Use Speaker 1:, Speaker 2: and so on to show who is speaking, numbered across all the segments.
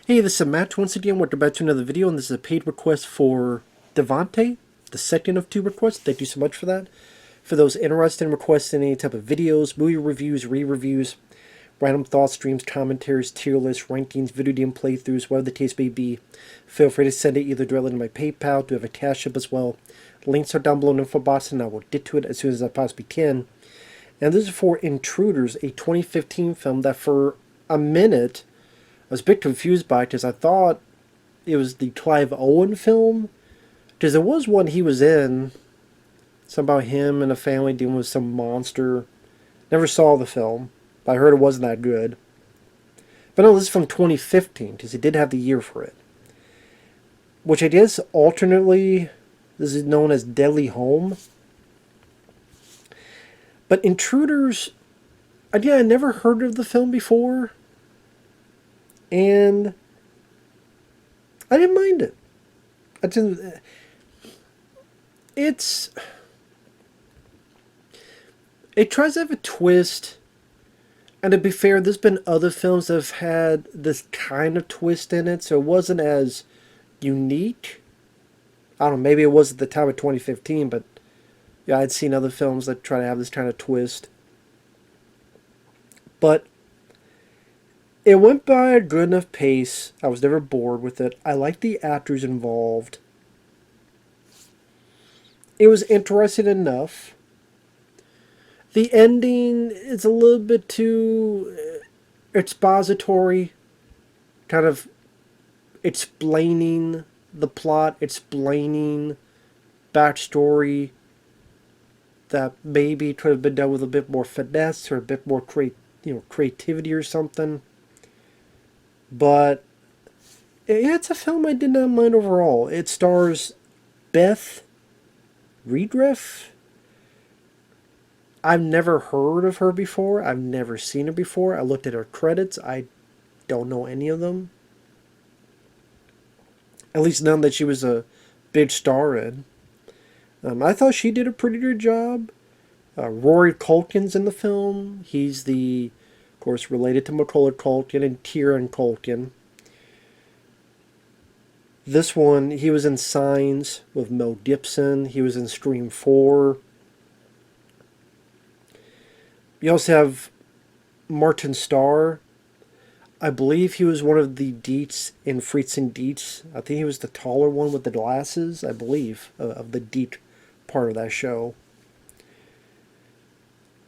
Speaker 1: Hey, this is Matt once again. Welcome back to another video, and this is a paid request for Devonte, the second of two requests. Thank you so much for that. For those interested in requesting any type of videos, movie reviews, re-reviews, random thoughts, streams, commentaries, tier lists, rankings, video game playthroughs, whatever the case may be, feel free to send it either directly to my PayPal. Do have a CashApp as well. Links are down below in the info box, and I will get to it as soon as I possibly can. And this is for Intruders, a 2015 film that for a minute I was a bit confused by it because I thought it was the Clive Owen film. Because there was one he was in. Something about him and a family dealing with some monster. Never saw the film, but I heard it wasn't that good. But no, this is from 2015 because he did have the year for it. Which I guess alternately, this is known as Deadly Home. But Intruders, again, I never heard of the film before. And I didn't mind it. I didn't. It tries to have a twist, and to be fair, there's been other films that have had this kind of twist in it, so it wasn't as unique. I don't know, maybe it was at the time of 2015, but yeah, I'd seen other films that try to have this kind of twist. But it went by a good enough pace. I was never bored with it. I liked the actors involved. It was interesting enough. The ending is a little bit too expository, kind of explaining the plot, explaining backstory that maybe could have been done with a bit more finesse or a bit more creativity or something. But yeah, it's a film I did not mind overall. It stars Beth Riesgraf. I've never heard of her before. I've never seen her before. I looked at her credits. I don't know any of them. At least none that she was a big star in. I thought she did a pretty good job. Rory Culkin's in the film. He's of course, related to Macaulay Culkin and Kieran Culkin. This one, he was in Signs with Mel Gibson. He was in Scream 4. You also have Martin Starr. I believe he was one of the Deets in Freaks and Deets. I think he was the taller one with the glasses, I believe, of the Deet part of that show.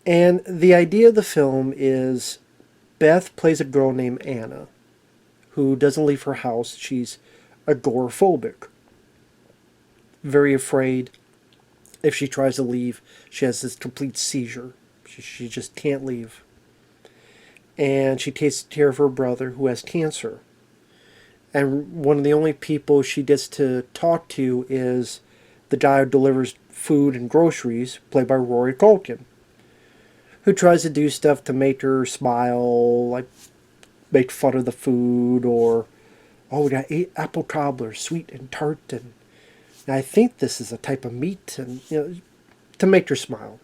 Speaker 1: And the idea of the film is Beth plays a girl named Anna who doesn't leave her house. She's agoraphobic. Very afraid if she tries to leave, she has this complete seizure. She just can't leave. And she takes care of her brother who has cancer. And one of the only people she gets to talk to is the guy who delivers food and groceries, played by Rory Culkin, who tries to do stuff to make her smile, like make fun of the food, or, oh, we got 8 apple cobblers, sweet and tart, and I think this is a type of meat, and to make her smile.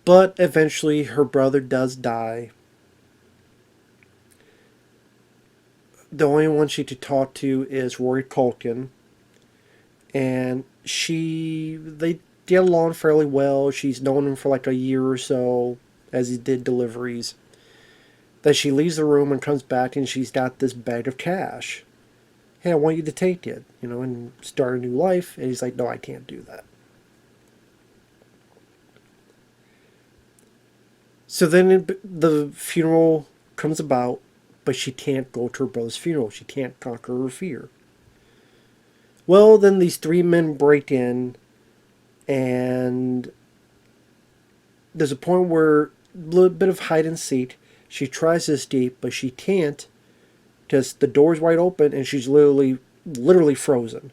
Speaker 1: But eventually her brother does die. The only one she could talk to is Rory Culkin, and they get along fairly well. She's known him for like a year or so as he did deliveries. Then she leaves the room and comes back, and she's got this bag of cash. Hey, I want you to take it, and start a new life. And he's like, no, I can't do that. So then the funeral comes about, but she can't go to her brother's funeral. She can't conquer her fear. Well, then these 3 men break in, and there's a point where a little bit of hide and seek. She tries to escape, but she can't because the door's wide open and she's literally frozen.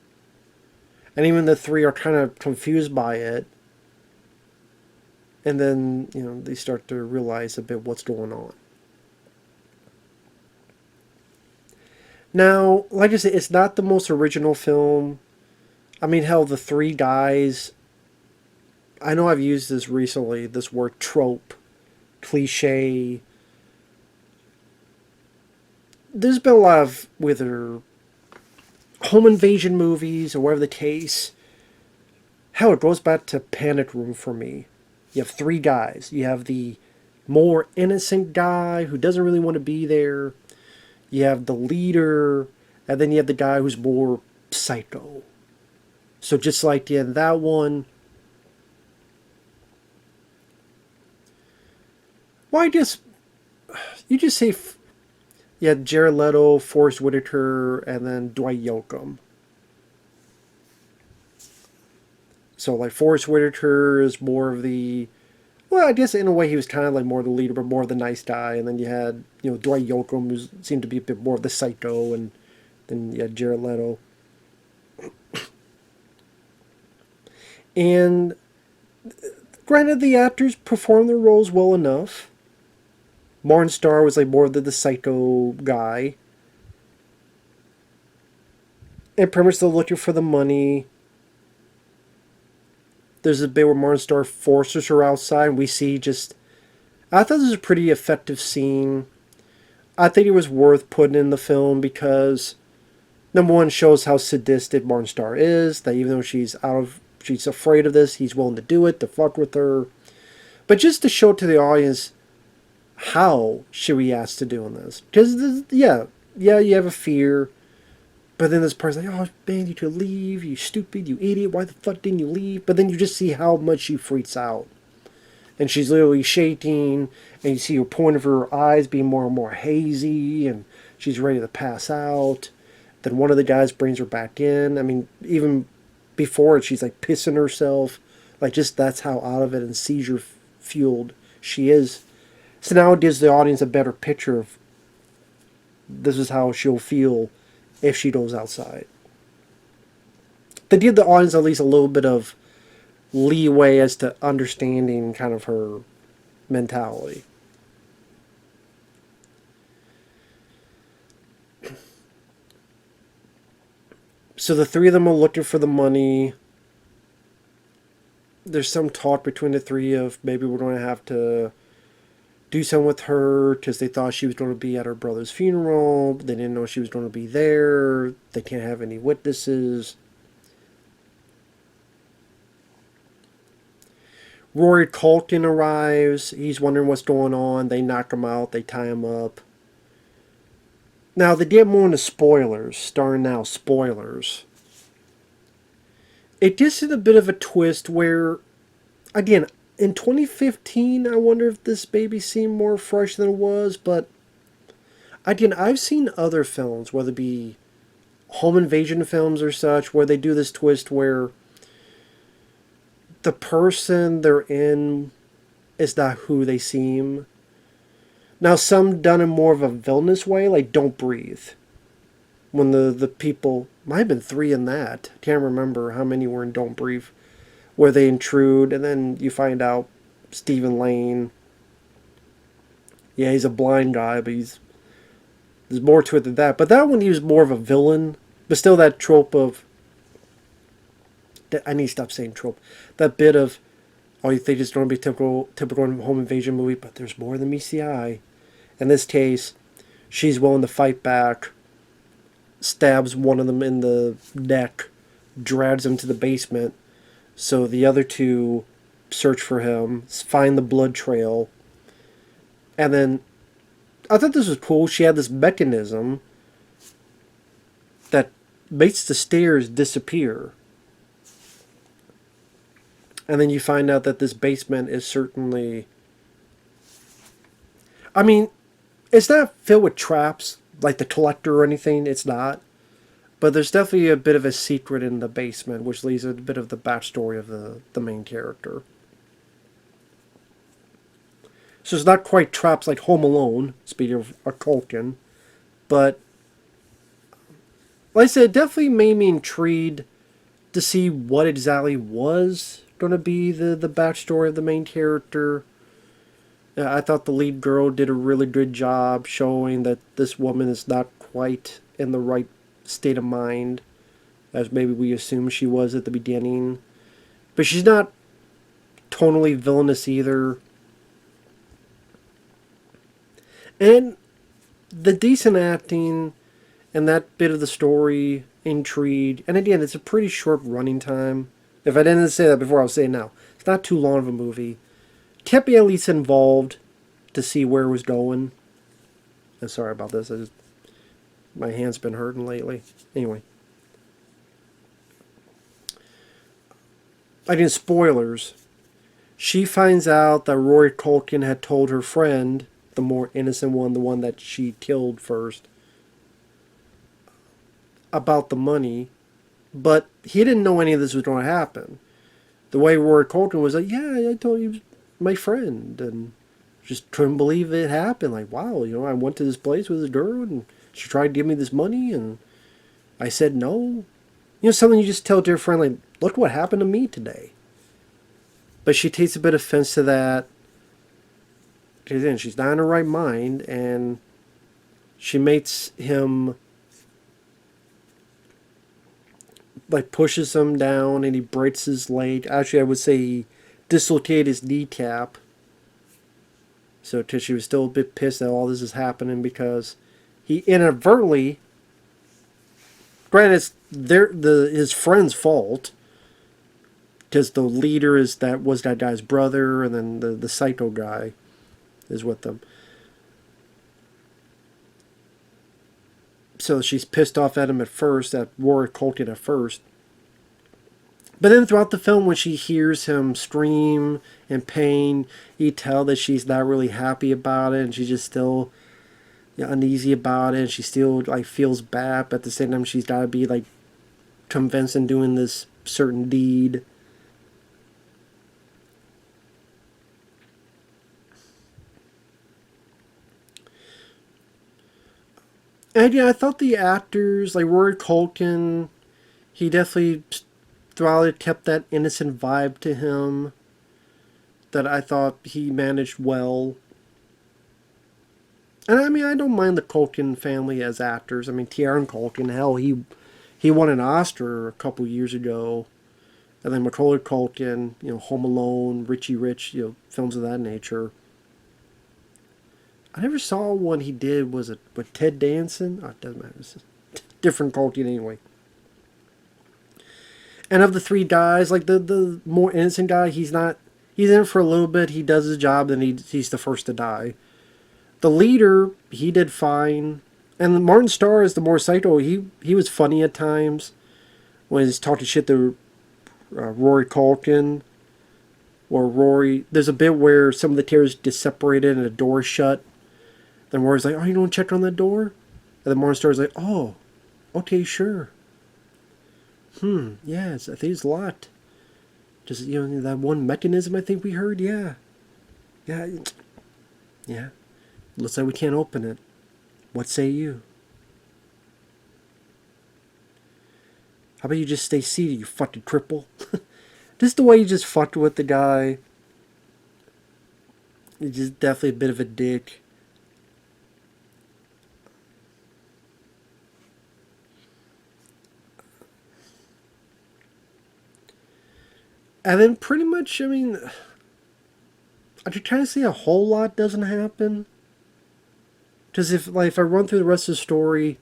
Speaker 1: And even the 3 are kind of confused by it. And then, they start to realize a bit what's going on. Now, like I said, it's not the most original film. I mean, hell, the 3 guys, I know I've used this recently, this word trope, cliche, there's been a lot of, whether home invasion movies or whatever the case, hell, it goes back to Panic Room for me. You have three guys. You have the more innocent guy who doesn't really want to be there. You have the leader, and then you have the guy who's more psycho. So just like in that one, well, I guess you just say, yeah, Jared Leto, Forrest Whitaker, and then Dwight Yoakam. So like Forrest Whitaker is more of the, well, I guess in a way he was kind of like more the leader, but more of the nice guy. And then you had, Dwight Yoakam, who seemed to be a bit more of the psycho, and then you had Jared Leto. And granted, the actors performed their roles well enough. Martin Starr was like more of the psycho guy. And pretty much they're looking for the money. There's a bit where Martin Starr forces her outside, and we see just... I thought this was a pretty effective scene. I think it was worth putting in the film because, number one, shows how sadistic Martin Starr is. That even though she's afraid of this, he's willing to do it, to fuck with her. But just to show to the audience how she reacts to doing this. Because, yeah, you have a fear. But then this person's like, oh, man, you could leave, you stupid, you idiot, why the fuck didn't you leave? But then you just see how much she freaks out. And she's literally shaking, and you see her point of her eyes being more and more hazy, and she's ready to pass out. Then one of the guys brings her back in. I mean, even before it, she's like pissing herself. Like, just that's how out of it and seizure-fueled she is. So now it gives the audience a better picture of this is how she'll feel if she goes outside. They give the audience at least a little bit of leeway as to understanding kind of her mentality. So the three of them are looking for the money. There's some talk between the three of maybe we're going to have to do something with her because they thought she was going to be at her brother's funeral. They didn't know she was going to be there. They can't have any witnesses. Rory Culkin arrives. He's wondering what's going on. They knock him out. They tie him up. Now, they get more into spoilers. Starting now, spoilers. It just is a bit of a twist where, again, in 2015, I wonder if this baby seemed more fresh than it was, but again, I've seen other films, whether it be home invasion films or such, where they do this twist where the person they're in is not who they seem. Now, some done in more of a villainous way, like Don't Breathe. When the people, might have been 3 in that. I can't remember how many were in Don't Breathe. Where they intrude, and then you find out Stephen Lane. Yeah, he's a blind guy, but there's more to it than that. But that one, he was more of a villain. But still that trope of... I need to stop saying trope. That bit of, oh, you think it's going to be a typical home invasion movie, but there's more than meets the eye. In this case, she's willing to fight back, stabs one of them in the neck, drags him to the basement. So the other two search for him, find the blood trail. And then, I thought this was cool. She had this mechanism that makes the stairs disappear. And then you find out that this basement is certainly... I mean, it's not filled with traps, like the collector or anything. It's not. But there's definitely a bit of a secret in the basement, which leaves a bit of the backstory of the main character. So it's not quite traps like Home Alone, speaking of a Culkin. But, like I said, it definitely made me intrigued to see what exactly was going to be the backstory of the main character. I thought the lead girl did a really good job showing that this woman is not quite in the right state of mind as maybe we assumed she was at the beginning. But she's not totally villainous either. And the decent acting and that bit of the story intrigue. And again, it's a pretty short running time. If I didn't say that before, I'll say it now. It's not too long of a movie. Kept me at least involved to see where it was going. I'm sorry about this. My hand's been hurting lately. Anyway. Again, spoilers. She finds out that Rory Culkin had told her friend, the more innocent one, the one that she killed first, about the money. But he didn't know any of this was going to happen. The way Rory Culkin was like, yeah, I told you, my friend, and just couldn't believe it happened. Like, wow, I went to this place with this girl, and she tried to give me this money, and I said no. Something you just tell to your friend, like, look what happened to me today. But she takes a bit of offense to that. Because then she's not in her right mind, and she makes him, like, pushes him down, and he breaks his leg. Actually, I would say he dislocated his kneecap. So she was still a bit pissed that all this is happening because he inadvertently, granted, it's his friend's fault, because the leader was that guy's brother, and then the psycho guy is with them. So she's pissed off at him at first, at Rory Culkin at first. But then throughout the film, when she hears him scream in pain, you tell that she's not really happy about it, and she's just still uneasy about it, and she still like feels bad, but at the same time she's got to be like convinced in doing this certain deed. And I thought the actors, like Rory Culkin, he definitely throughout it kept that innocent vibe to him that I thought he managed well. And I don't mind the Culkin family as actors. Taron Culkin, hell, he won an Oscar a couple years ago. And then Macaulay Culkin, Home Alone, Richie Rich, films of that nature. I never saw one he did, was it with Ted Danson? Oh, it doesn't matter. It's different Culkin anyway. And of the three guys, like the more innocent guy, he's in it for a little bit, he does his job, then he's the first to die. The leader, he did fine. And Martin Starr is the more psycho. He was funny at times when he's talking shit to Rory Culkin. Or Rory, there's a bit where some of the tears get separated and the door is shut. Then Rory's like, oh, you don't check on that door? And then Martin Starr's like, oh, okay, sure. Yes, I think it's locked. Just, that one mechanism I think we heard, yeah. Yeah. Looks like we can't open it. What say you? How about you just stay seated, you fucking cripple? Just the way you just fucked with the guy. He's just definitely a bit of a dick. And then pretty much, I could kind of say a whole lot doesn't happen. Because if I run through the rest of the story,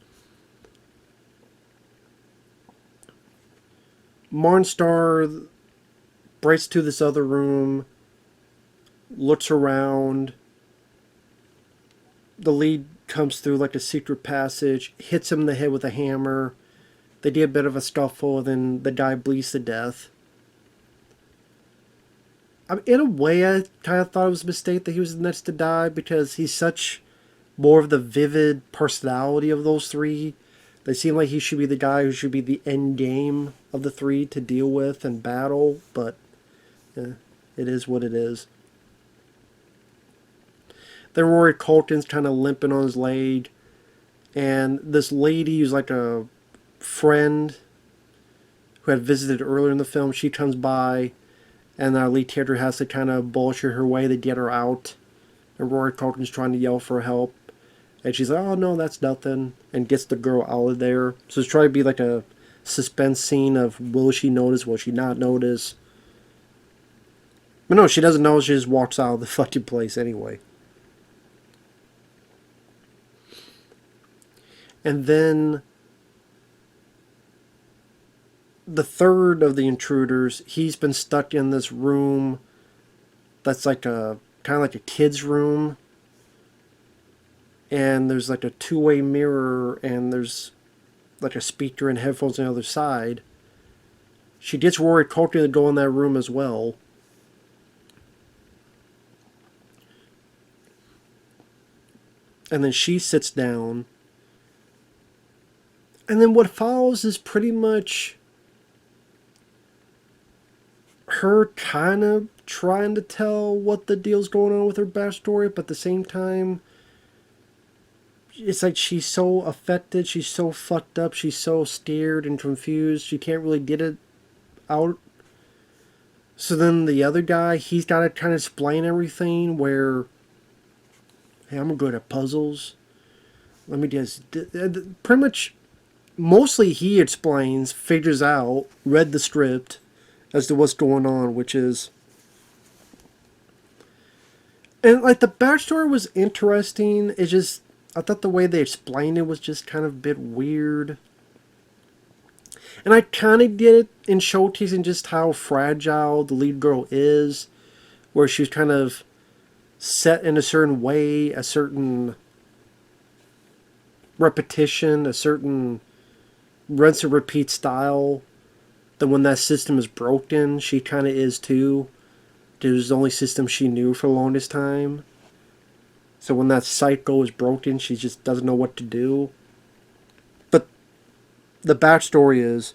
Speaker 1: Martin Starr breaks to this other room, looks around. The lead comes through like a secret passage, hits him in the head with a hammer. They do a bit of a scuffle, and then the guy bleeds to death. In a way, I kind of thought it was a mistake that he was the next to die, because he's such more of the vivid personality of those three. They seem like he should be the guy who should be the end game of the three to deal with and battle, but it is what it is. Then Rory Culkin's kind of limping on his leg, and this lady who's like a friend who had visited earlier in the film, she comes by, and our lead character has to kind of bullshit her way to get her out. And Rory Culkin's trying to yell for help. And she's like, oh no, that's nothing. And gets the girl out of there. So it's trying to be like a suspense scene of will she notice, will she not notice. But no, she doesn't know, she just walks out of the fucking place anyway. And then the third of the intruders, he's been stuck in this room that's like a kind of like a kid's room. And there's like a two-way mirror, and there's like a speaker and headphones on the other side. She gets Rory Culkin to go in that room as well. And then she sits down. And then what follows is pretty much her kind of trying to tell what the deal's going on with her backstory, but at the same time, it's like she's so affected, she's so fucked up, she's so scared and confused, she can't really get it out. So then the other guy, he's got to kind of explain everything where, hey, I'm good at puzzles. Let me just, pretty much, mostly he explains, figures out, read the script as to what's going on, which is, and like the backstory was interesting, it's just, I thought the way they explained it was just kind of a bit weird. And I kind of get it in showcasing just how fragile the lead girl is, where she's kind of set in a certain way, a certain repetition, a certain rinse and repeat style, that when that system is broken, she kind of is too. It was the only system she knew for the longest time. So when that cycle is broken, she just doesn't know what to do. But the backstory is,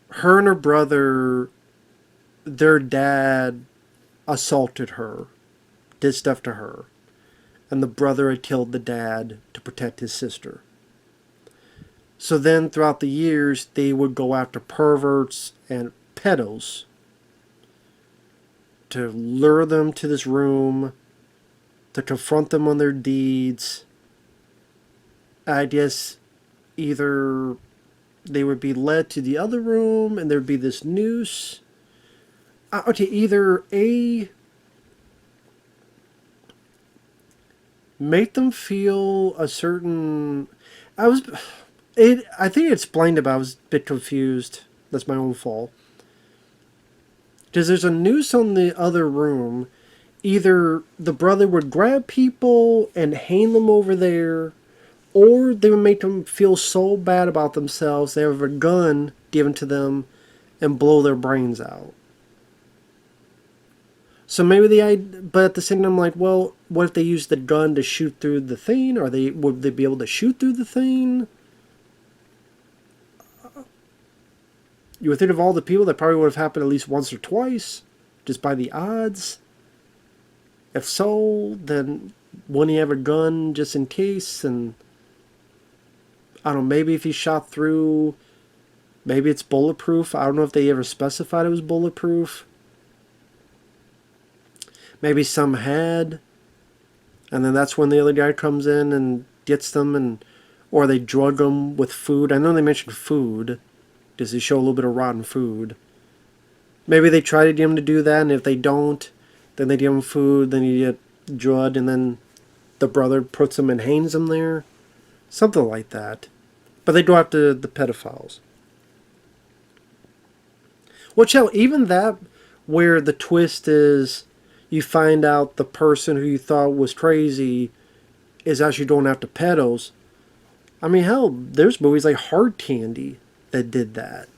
Speaker 1: her and her brother, their dad assaulted her, did stuff to her. And the brother had killed the dad to protect his sister. So then throughout the years, they would go after perverts and pedos to lure them to this room, to confront them on their deeds. I guess either they would be led to the other room and there'd be this noose. Okay, either A, make them feel a certain... I think it explained it, but I was a bit confused. That's my own fault. Because there's a noose on the other room. Either the brother would grab people and hang them over there, or they would make them feel so bad about themselves they have a gun given to them and blow their brains out. So maybe but at the same time, I'm like, well, what if they use the gun to shoot through the thing? Or would they be able to shoot through the thing? You would think of all the people that probably would have happened at least once or twice, just by the odds. If so, then wouldn't he have a gun just in case? And I don't know, maybe if he shot through, maybe it's bulletproof. I don't know if they ever specified it was bulletproof. Maybe some had, and then that's when the other guy comes in and gets them, or they drug them with food. I know they mentioned food. Does he show a little bit of rotten food? Maybe they try to get him to do that, and if they don't, then they give him food, then he get drugged, and then the brother puts him and hangs him there. Something like that. But they go after the pedophiles. Which, hell, even that, where the twist is, you find out the person who you thought was crazy is actually going after pedos. I mean, hell, there's movies like Hard Candy that did that.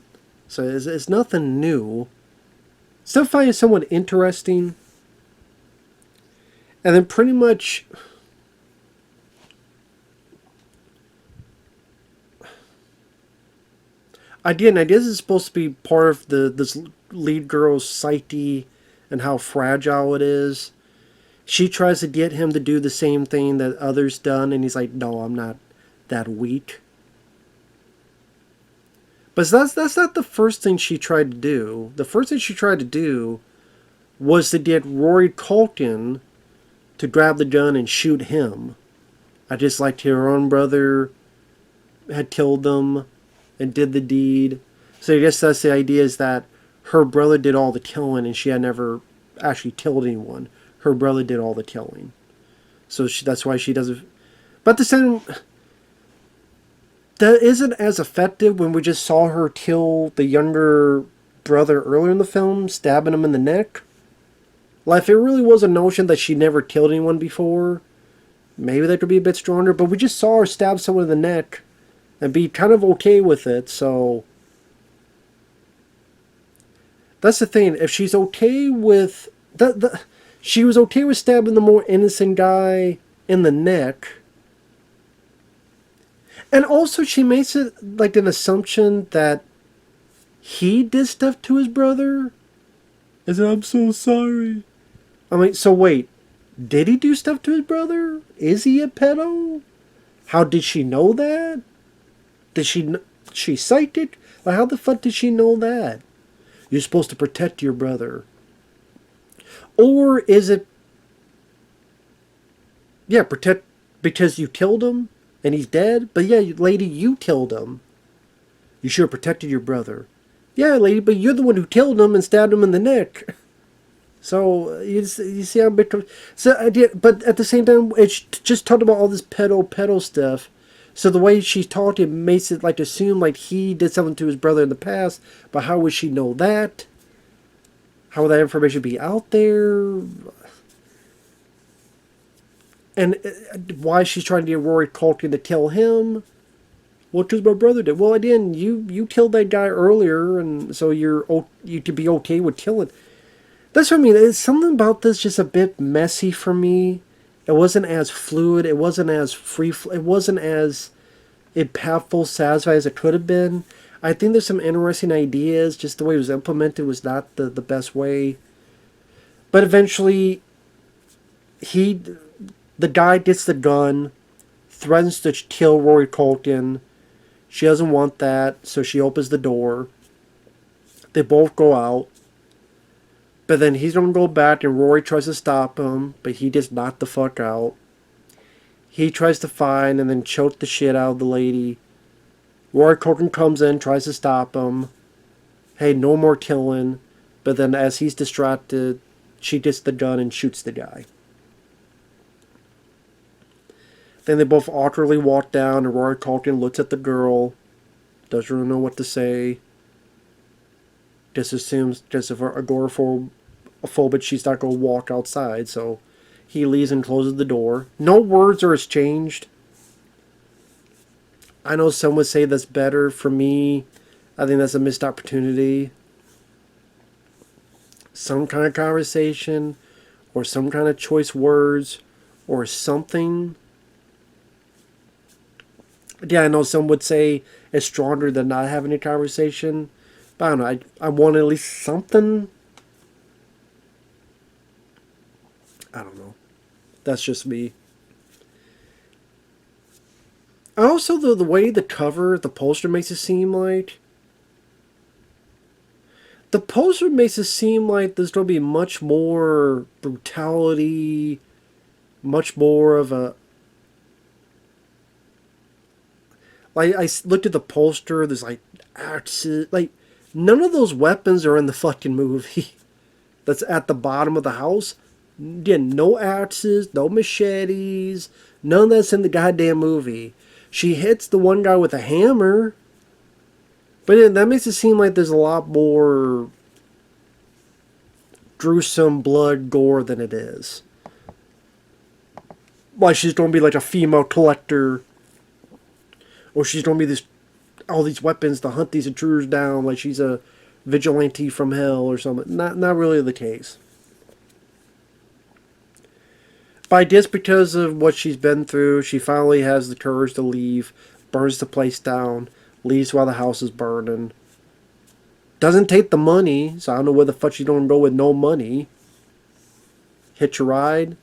Speaker 1: So it's nothing new. Still find it somewhat interesting. And then pretty much... Again, I guess it's supposed to be part of this lead girl's psyche and how fragile it is. She tries to get him to do the same thing that others done, and he's like, no, I'm not that weak. But that's not the first thing she tried to do. The first thing she tried to do was to get Rory Culkin to grab the gun and shoot him. I just liked her own brother had killed them and did the deed. So I guess that's the idea, is that her brother did all the killing and she had never actually killed anyone. Her brother did all the killing. So that's why she doesn't. But the same, that isn't as effective when we just saw her kill the younger brother earlier in the film, stabbing him in the neck. Like, if it really was a notion that she never killed anyone before, maybe that could be a bit stronger. But we just saw her stab someone in the neck and be kind of okay with it, so. That's the thing. If she's okay with. She was okay with stabbing the more innocent guy in the neck. And also, she makes it like an assumption that he did stuff to his brother. I said, I'm so sorry. I mean, so wait. Did he do stuff to his brother? Is he a pedo? How did she know that? Did she psychic? Like, how the fuck did she know that? You're supposed to protect your brother. Or is it... Yeah, protect because you killed him and he's dead? But yeah, lady, you killed him. You should have protected your brother. Yeah, lady, but you're the one who killed him and stabbed him in the neck. So, you see how big... So, but at the same time, it's just talked about all this pedo stuff. So the way she's talking makes it like assume like he did something to his brother in the past. But how would she know that? How would that information be out there? And why she's trying to get Rory Culkin to kill him? What does my brother do? Well, again, you killed that guy earlier, and so you could be okay with killing. That's what I mean. It's something about this just a bit messy for me. It wasn't as fluid. It wasn't as free. It wasn't as impactful, satisfying as it could have been. I think there's some interesting ideas. Just the way it was implemented was not the best way. But eventually, the guy gets the gun, threatens to kill Rory Culkin. She doesn't want that, so she opens the door. They both go out. But then he's going to go back and Rory tries to stop him, but he just knocked the fuck out. He tries to find and then choke the shit out of the lady. Rory Culkin comes in, tries to stop him. Hey, no more killing. But then as he's distracted, she gets the gun and shoots the guy. Then they both awkwardly walk down and Rory Culkin looks at the girl. Doesn't really know what to say. Just assumes, just if agoraphobic, she's not going to walk outside, so he leaves and closes the door. No words are exchanged. I know some would say that's better. For me, I think that's a missed opportunity. Some kind of conversation, or some kind of choice words, or something. Yeah, I know some would say it's stronger than not having a conversation. But I don't know, I want at least something. I don't know. That's just me. Also, the way the cover, the poster makes it seem like... The poster makes it seem like there's going to be much more brutality, much more of a... Like, I looked at the poster, there's like axes, like... None of those weapons are in the fucking movie. That's at the bottom of the house. Again, no axes, no machetes. None of that's in the goddamn movie. She hits the one guy with a hammer. But yeah, that makes it seem like there's a lot more gruesome blood, gore than it is. Like she's going to be like a female collector. Or she's going to be all these weapons to hunt these intruders down, like she's a vigilante from hell or something. Not really the case. But just because of what she's been through, she finally has the courage to leave, burns the place down, leaves while the house is burning. Doesn't take the money, so I don't know where the fuck she's gonna go with no money. Hitch a ride.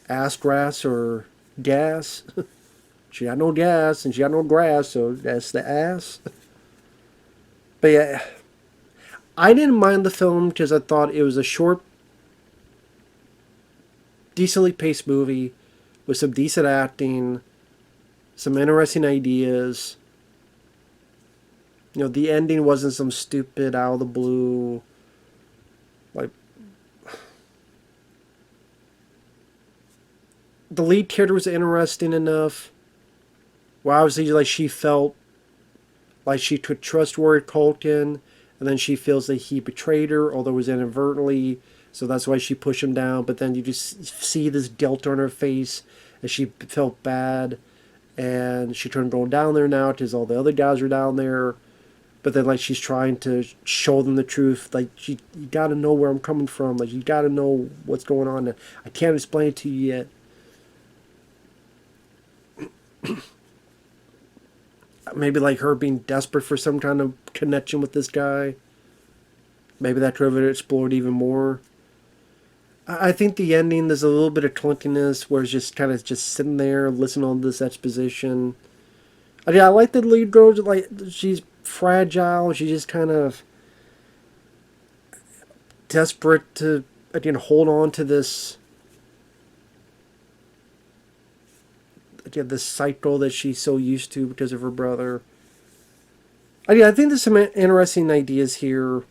Speaker 1: Ass grass or gas. She got no gas and she got no grass, so that's the ass. But yeah, I didn't mind the film because I thought it was a short, decently paced movie with some decent acting, some interesting ideas. You know, the ending wasn't some stupid out of the blue, like, the lead character was interesting enough. Well, obviously, like, she felt like she could trust Rory Culkin, and then she feels that he betrayed her, although it was inadvertently, so that's why she pushed him down. But then you just see this guilt on her face as she felt bad, and she turned going down there now because all the other guys are down there. But then, like, she's trying to show them the truth. Like, you gotta know where I'm coming from. Like, you gotta know what's going on. I can't explain it to you yet. Maybe, like, her being desperate for some kind of connection with this guy. Maybe that could have explored even more. I think the ending, there's a little bit of clunkiness where it's just kind of just sitting there, listening to all this exposition. I like the lead girl. Like, she's fragile. She's just kind of desperate to, again, hold on to this, again, this cycle that she's so used to because of her brother. I think there's some interesting ideas here.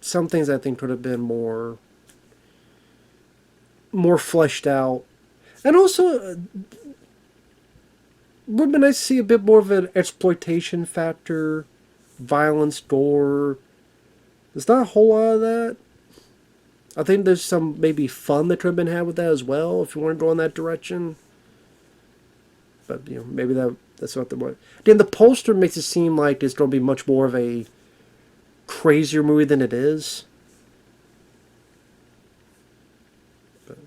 Speaker 1: Some things I think could have been more fleshed out. And also, would have been nice to see a bit more of an exploitation factor, violence, gore. There's not a whole lot of that. I think there's some maybe fun that could have been had with that as well, if you want to go in that direction. But, maybe that's not the one. Again, the poster makes it seem like it's going to be much more of a crazier movie than it is. But,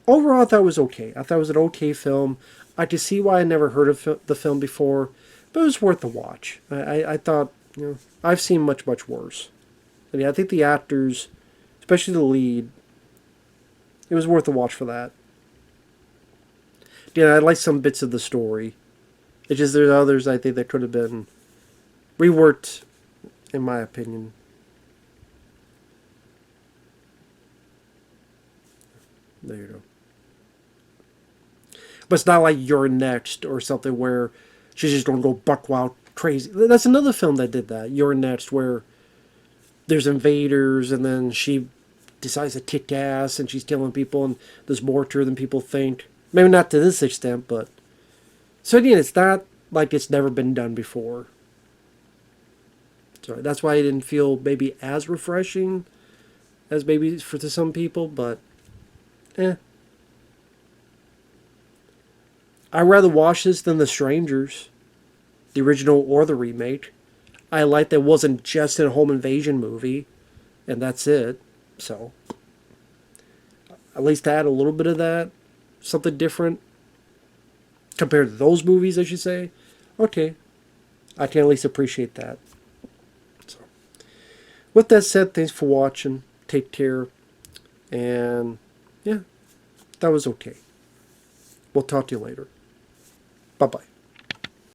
Speaker 1: overall, I thought it was okay. I thought it was an okay film. I could see why I never heard of the film before, but it was worth the watch. I thought, I've seen much, much worse. I think the actors, especially the lead, it was worth the watch for that. I like some bits of the story. It's just there's others I think that could have been reworked, in my opinion. There you go. But it's not like You're Next or something where she's just going to go buck wild crazy. That's another film that did that. You're Next, where there's invaders and then she decides to kick ass and she's killing people and there's more to her than people think. Maybe not to this extent, but... So again, it's not like it's never been done before. So that's why it didn't feel maybe as refreshing as maybe to some people, but... I'd rather watch this than The Strangers, the original or the remake. I like that it wasn't just a home invasion movie, and that's it. So, at least add a little bit of that, something different, compared to those movies, I should say. Okay, I can at least appreciate that. So, with that said, thanks for watching. Take care, and yeah, that was okay. We'll talk to you later. Bye-bye.